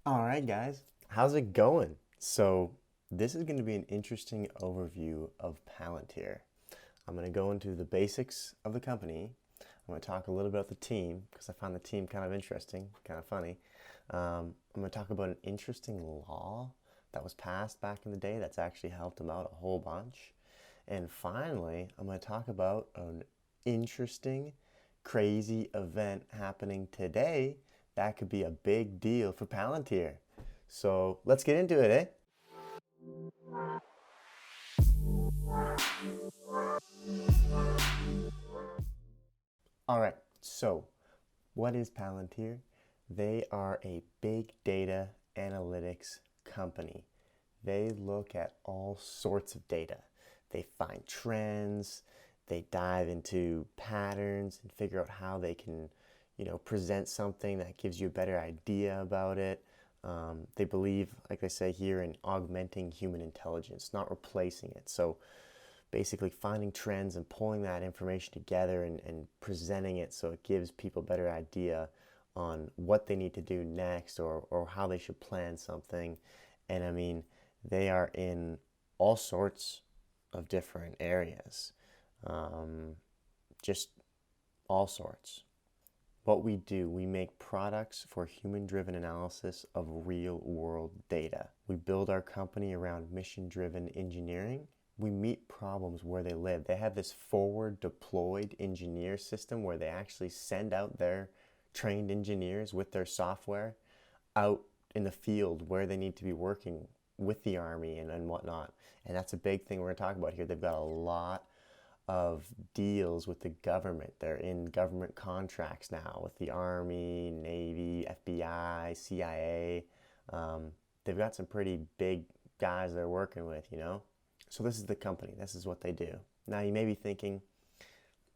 All right, guys, how's it going? So, this is going to be an interesting overview of Palantir. I'm going to go into the basics of the company. I'm going to talk a little bit about the team because I find the team kind of interesting, kind of funny. I'm going to talk about an interesting law that was passed back in the day that's actually helped them out a whole bunch. And finally, I'm going to talk about an interesting, crazy event happening today that could be a big deal for Palantir. So let's get into it, eh? All right, so what is Palantir? They are a big data analytics company. They look at all sorts of data. They find trends, they dive into patterns and figure out how they can, present something that gives you a better idea about it. They believe, like they say here, in augmenting human intelligence, not replacing it. So basically finding trends and pulling that information together and presenting it so it gives people a better idea on what they need to do next or how they should plan something. And I mean, they are in all sorts of different areas, just all sorts. What we do, we make products for human-driven analysis of real-world data. We build our company around mission-driven engineering. We meet problems where they live. They have this forward deployed engineer system where they actually send out their trained engineers with their software out in the field where they need to be working with the Army and whatnot. And that's a big thing we're going to talk about here. They've got a lot of deals with the government. They're in government contracts now with the Army, Navy, FBI, CIA. They've got some pretty big guys they're working with. So this is the company. This is what they do. Now you may be thinking,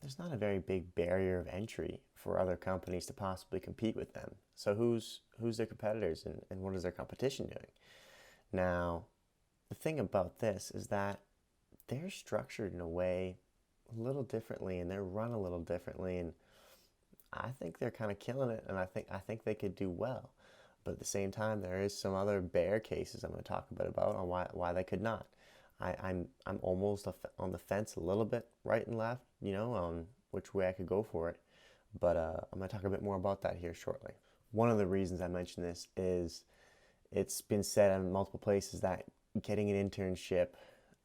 there's not a very big barrier of entry for other companies to possibly compete with them. So who's their competitors and what is their competition doing? Now, the thing about this is that they're structured in a way a little differently and they're run a little differently, and I think they're kind of killing it, and I think they could do well. But at the same time, there is some other bear cases I'm going to talk a bit about on why they could not. I'm almost on the fence a little bit, right and left, on which way I could go for it. But I'm going to talk a bit more about that here shortly. One of the reasons I mention this is it's been said in multiple places that getting an internship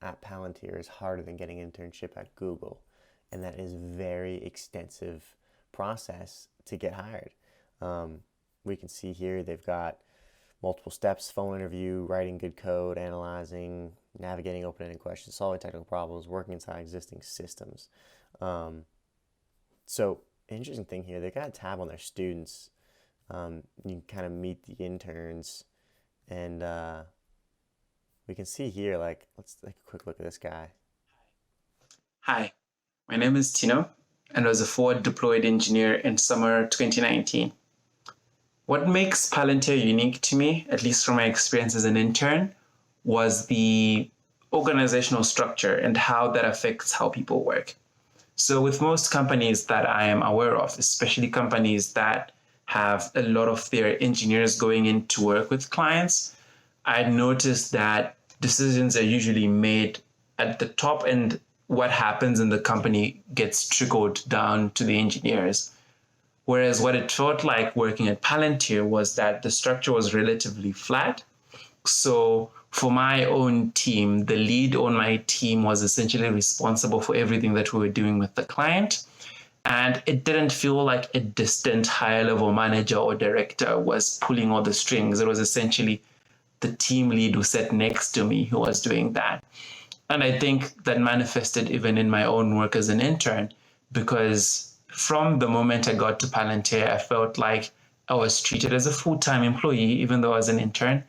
at Palantir is harder than getting an internship at Google, and that is a very extensive process to get hired. We can see here they've got multiple steps: phone interview, writing good code, analyzing, navigating open-ended questions, solving technical problems, working inside existing systems. So interesting thing here, they got a tab on their students. You can kind of meet the interns, and we can see here, let's take a quick look at this guy. Hi, my name is Tino, and I was a forward deployed engineer in summer 2019. What makes Palantir unique to me, at least from my experience as an intern, was the organizational structure and how that affects how people work. So with most companies that I am aware of, especially companies that have a lot of their engineers going in to work with clients, I noticed that decisions are usually made at the top, and what happens in the company gets trickled down to the engineers. Whereas what it felt like working at Palantir was that the structure was relatively flat. So for my own team, the lead on my team was essentially responsible for everything that we were doing with the client. And it didn't feel like a distant higher level manager or director was pulling all the strings. It was essentially the team lead who sat next to me who was doing that. And I think that manifested even in my own work as an intern, because from the moment I got to Palantir, I felt like I was treated as a full-time employee, even though I was an intern.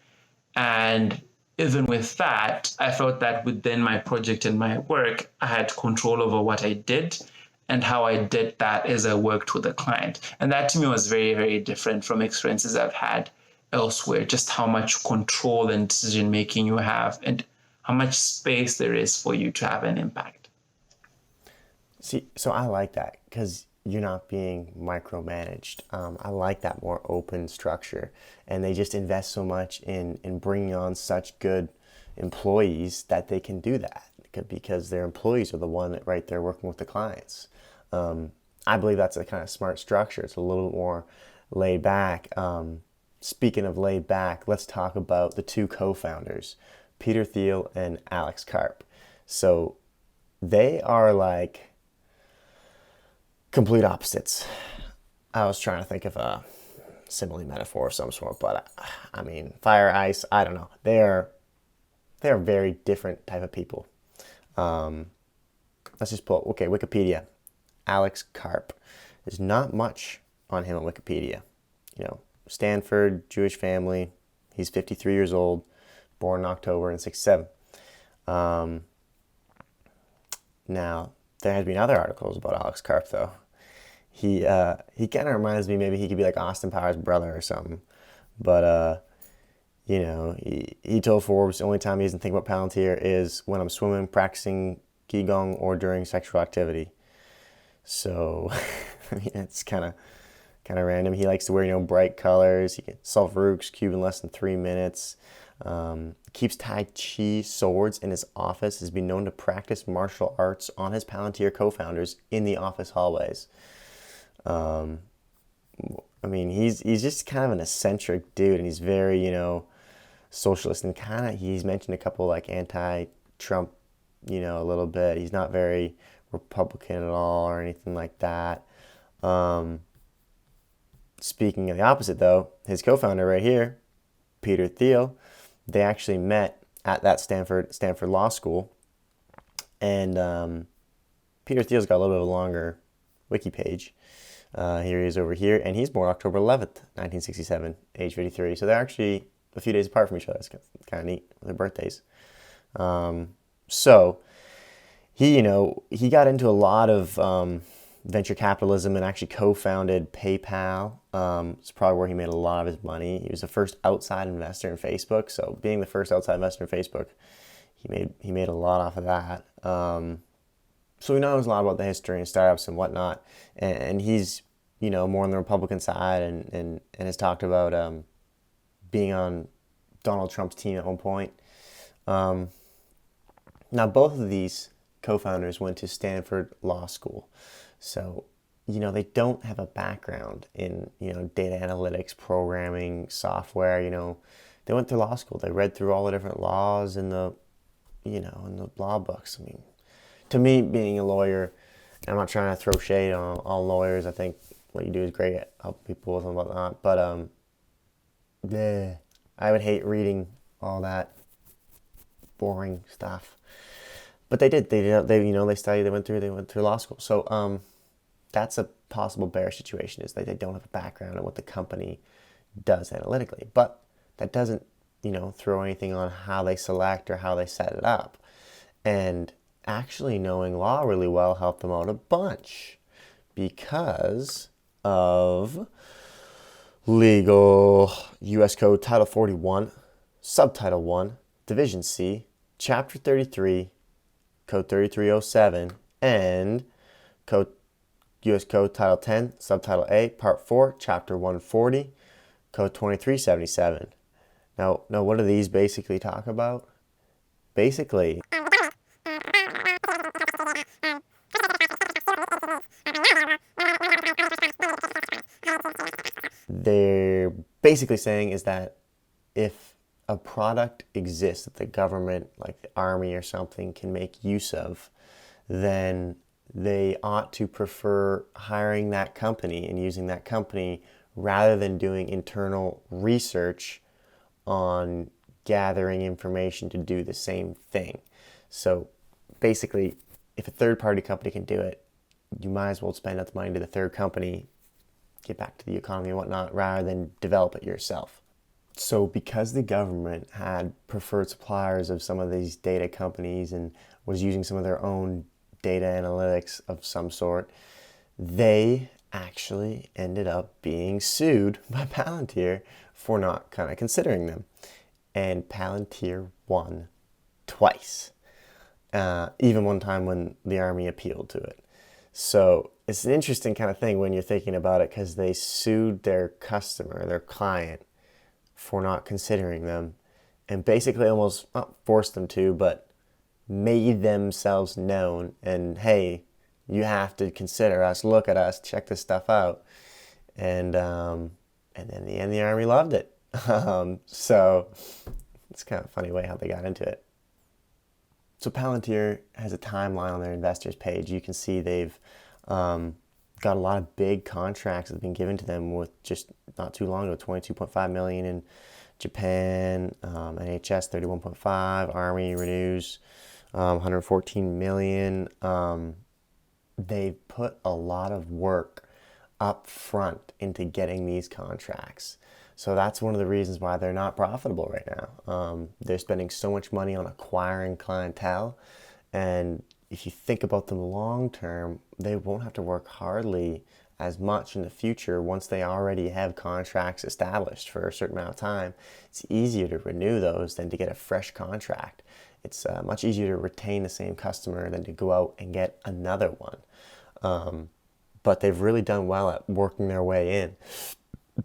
And even with that, I felt that within my project and my work, I had control over what I did and how I did that as I worked with a client. And that to me was very, very different from experiences I've had elsewhere, just how much control and decision making you have and how much space there is for you to have an impact. See, so I like that because you're not being micromanaged. I like that more open structure, and they just invest so much in bringing on such good employees that they can do that because their employees are the one that right there working with the clients. I believe that's a kind of smart structure. It's a little bit more laid back. Speaking of laid back, let's talk about the two co-founders, Peter Thiel and Alex Karp. So they are like complete opposites. I was trying to think of a simile metaphor of some sort, but I mean, fire, ice, I don't know. They are very different type of people. Let's just pull, okay, Wikipedia. Alex Karp. There's not much on him on Wikipedia. You know, Stanford, Jewish family. He's 53 years old, born in October in 67. Now, there has been other articles about Alex Karp, though. He kind of reminds me, maybe he could be like Austin Powers' brother or something. But, you know, he told Forbes the only time he doesn't think about Palantir is when I'm swimming, practicing Qigong, or during sexual activity. So, I mean, it's kind of random. He likes to wear, you know, bright colors. He can solve Rubik's Cube in less than 3 minutes. Keeps Tai Chi swords in his office. Has been known to practice martial arts on his Palantir co-founders in the office hallways. I mean, he's just kind of an eccentric dude, and he's very, you know, socialist, and kind of he's mentioned a couple like anti-Trump, you know, a little bit. He's not very Republican at all or anything like that. Speaking of the opposite, though, his co-founder right here, Peter Thiel, they actually met at that Stanford Law School, and Peter Thiel's got a little bit of a longer wiki page. Here he is over here, and he's born October 11th, 1967, age 53. So they're actually a few days apart from each other. It's kind of neat, their birthdays. So he, you know, he got into a lot of venture capitalism and actually co-founded PayPal. It's probably where he made a lot of his money. He was the first outside investor in Facebook. So being the first outside investor in Facebook, he made a lot off of that. So he knows a lot about the history and startups and whatnot. And he's, you know, more on the Republican side and has talked about being on Donald Trump's team at one point. Now, both of these co-founders went to Stanford Law School. So, you know, they don't have a background in, you know, data analytics, programming, software, you know. They went to law school. They read through all the different laws in the, you know, in the law books. I mean, to me, being a lawyer, and I'm not trying to throw shade on all lawyers. I think what you do is great at helping people with and whatnot. But, I would hate reading all that boring stuff. But they did. They you know, they studied. They went through law school. So that's a possible bear situation, is that they don't have a background in what the company does analytically. But that doesn't, you know, throw anything on how they select or how they set it up. And actually knowing law really well helped them out a bunch because of legal U.S. Code Title 41, Subtitle 1, Division C, Chapter 33, Code 3307, and U.S. Code Title 10, Subtitle A, Part 4, Chapter 140, Code 2377. Now, what do these basically talk about? Basically, they're basically saying is that if a product exists that the government, like the army or something, can make use of, then they ought to prefer hiring that company and using that company rather than doing internal research on gathering information to do the same thing. So basically, if a third-party company can do it, you might as well spend out the money to the third company, get back to the economy and whatnot, rather than develop it yourself. So because the government had preferred suppliers of some of these data companies and was using some of their own data analytics of some sort, they actually ended up being sued by Palantir for not kind of considering them. And Palantir won twice, even one time when the army appealed to it. So it's an interesting kind of thing when you're thinking about it because they sued their customer, their client, for not considering them and basically almost not forced them to, but made themselves known and hey, you have to consider us, look at us, check this stuff out. And then in the end, the Army loved it. So it's kind of a funny way how they got into it. So Palantir has a timeline on their investors page. You can see they've got a lot of big contracts that have been given to them with just not too long ago, 22.5 million in Japan, NHS 31.5, Army renews 114 million. They've put a lot of work up front into getting these contracts. So that's one of the reasons why they're not profitable right now. They're spending so much money on acquiring clientele. And if you think about them long term, they won't have to work hardly as much in the future once they already have contracts established for a certain amount of time. It's easier to renew those than to get a fresh contract. It's much easier to retain the same customer than to go out and get another one. But they've really done well at working their way in.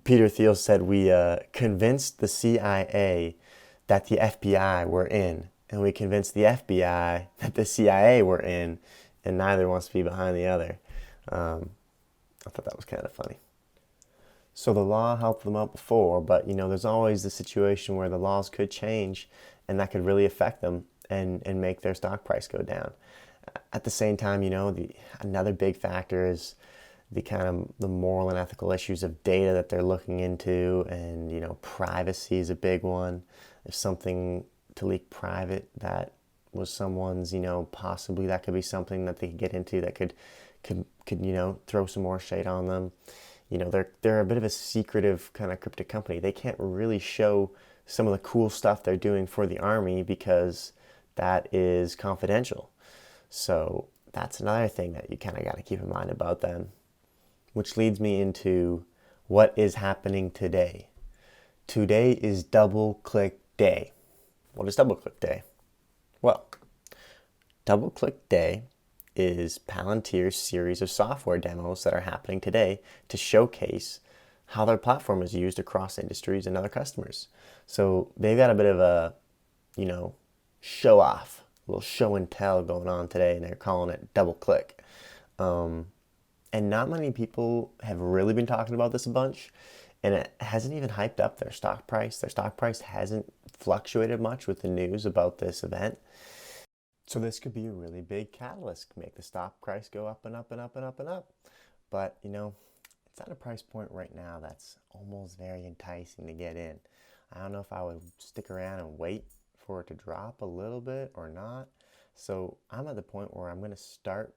Peter Thiel said we convinced the CIA that the FBI were in, and we convinced the FBI that the CIA were in, and neither wants to be behind the other. I thought that was kind of funny. So the law helped them out before, but there's always the situation where the laws could change, and that could really affect them and make their stock price go down. At the same time, another big factor is the moral and ethical issues of data that they're looking into, and privacy is a big one. If something to leak private that was someone's, possibly that could be something that they could get into that could throw some more shade on them. They're a bit of a secretive kind of cryptic company. They can't really show some of the cool stuff they're doing for the Army because that is confidential. So that's another thing that you kind of got to keep in mind about them. Which leads me into what is happening today. Today is Double Click Day. What is Double Click Day? Well, Double Click Day is Palantir's series of software demos that are happening today to showcase how their platform is used across industries and other customers. So they've got a bit of a, show off, a little show and tell going on today, and they're calling it Double Click. And not many people have really been talking about this a bunch, and it hasn't even hyped up their stock price. Their stock price hasn't fluctuated much with the news about this event. So this could be a really big catalyst, make the stock price go up and up and up and up and up. But, it's at a price point right now that's almost very enticing to get in. I don't know if I would stick around and wait for it to drop a little bit or not. So I'm at the point where I'm going to start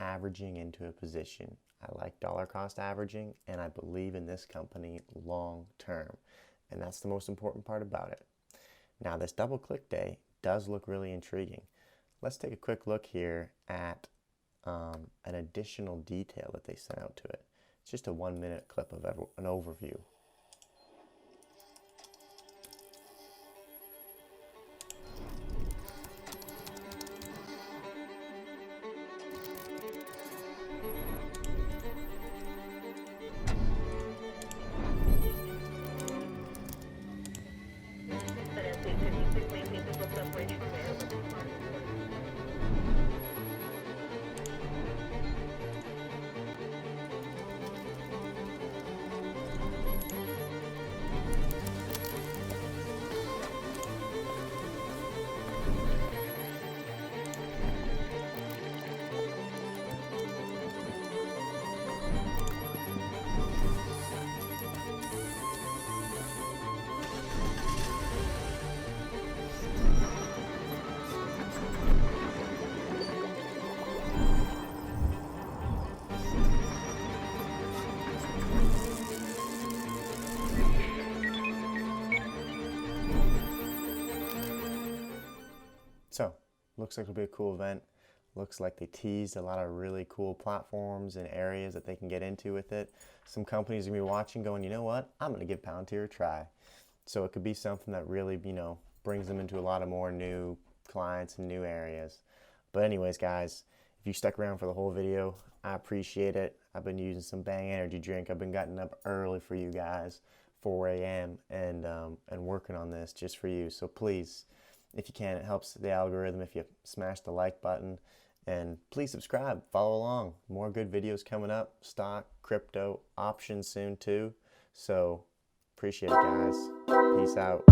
averaging into a position. I like dollar cost averaging, and I believe in this company long term. And that's the most important part about it. Now, this Double Click Day does look really intriguing. Let's take a quick look here at an additional detail that they sent out to it. It's just a 1-minute clip of an overview. So, looks like it'll be a cool event. Looks like they teased a lot of really cool platforms and areas that they can get into with it. Some companies are going to be watching going, you know what, I'm going to give Palantir a try. So it could be something that really, brings them into a lot of more new clients and new areas. But anyways, guys, If you stuck around for the whole video, I appreciate it. I've been using some Bang energy drink. I've been getting up early for you guys, 4 a.m. and working on this just for you. So please, if you can, it helps the algorithm if you smash the like button. And please subscribe, follow along. More good videos coming up. Stock, crypto, options soon too. So appreciate it, guys. Peace out.